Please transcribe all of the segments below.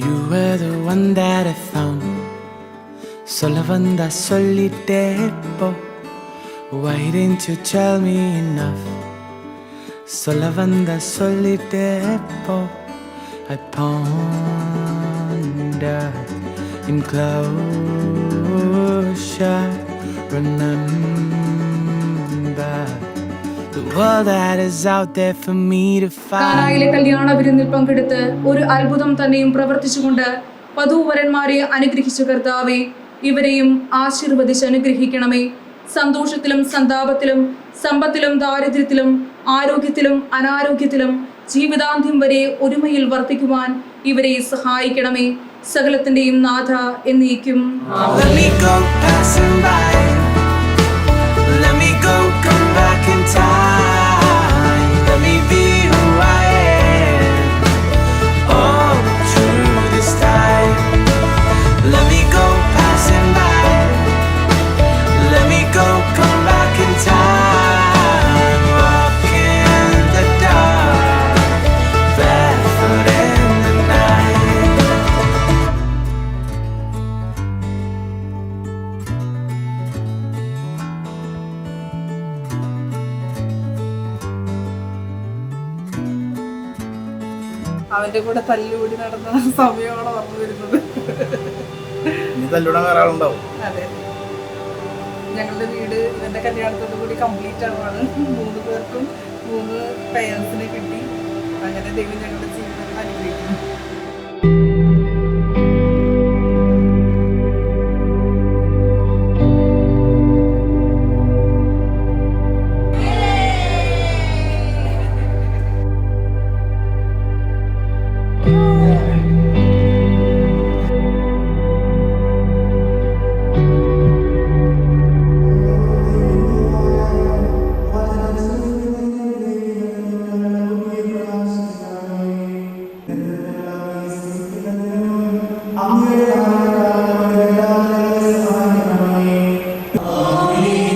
You were the one that I found. Sola vanda solitepo. Why didn't you tell me enough? Sola vanda solitepo. I ponder in closure. Remember the world that is out there for me to find. കാനായിലെ കല്യാണ വിരുന്നിൽ പങ്കെടുത്ത് ഒരു അത്ഭുതം തന്നെയും പ്രവർത്തിച്ചുകൊണ്ട് വധൂവരന്മാരെ അനുഗ്രഹിച്ച കർത്താവേ, ഇവരെയും ആശീർവദിച്ച് അനുഗ്രഹിക്കണമേ. സന്തോഷത്തിലും സന്താപത്തിലും സമ്പത്തിലും ദാരിദ്ര്യത്തിലും ആരോഗ്യത്തിലും അനാരോഗ്യത്തിലും ജീവിതാന്ത്യം വരെ ഒരുമയിൽ വർത്തിക്കുവാൻ ഇവരെ സഹായിക്കണമേ. സകലത്തിന്റെയും നാഥ എന്നേക്കും. അവന്റെ കൂടെ തല്ലുകൂടി നടന്ന സമയമാണ് ഓർമ്മ വരുന്നത്. അതെ, ഞങ്ങളുടെ വീട് ഇവന്റെ കല്യാണത്തോടു കൂടി കംപ്ലീറ്റ് ആവുകയാണ്. 3 പേർക്കും 3 പേരൻസിനെ കിട്ടി. അങ്ങനെ ദൈവം ഞങ്ങളുടെ ജീവിതം അനുഗ്രഹിക്കുന്നു.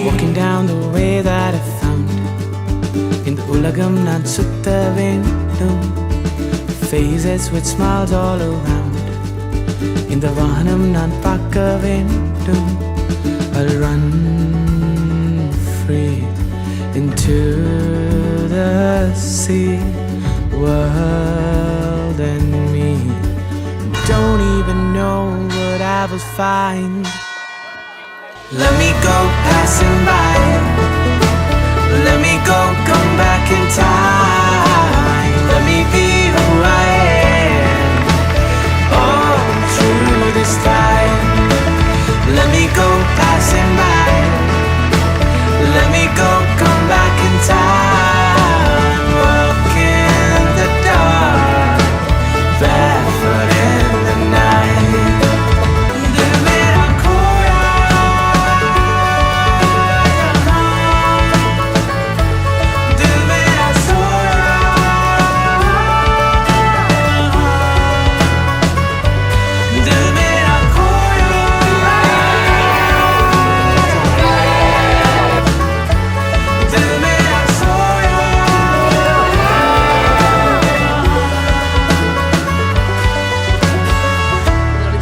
Walking down the way that I found. இந்த உலகம் நான் சுத்த வேண்டும். Faces with smiles all around. இந்த வானம் நான் பார்க்க வேண்டும். I'll run free into the sea. World and me don't even know what I will find. Let me go passing by. Let me go, come back in time. Let me be who I am. Oh, through this time. Let me go passing by. Let me go, come back in time. Walk in the dark, barefoot in the night.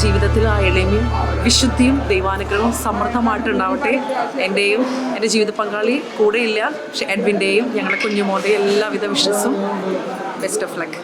ജീവിതത്തിൽ ആ എളിമയും വിശുദ്ധിയും ദൈവാനുഗ്രഹവും സമൃദ്ധമായിട്ടുണ്ടാവട്ടെ. എൻ്റെയും എൻ്റെ ജീവിത പങ്കാളി കൂടെയില്ല, പക്ഷെ എഡ്വിൻ്റെയും ഞങ്ങളുടെ കുഞ്ഞുമോൻ്റെയും എല്ലാവിധ വിശ്വസും. Best of luck.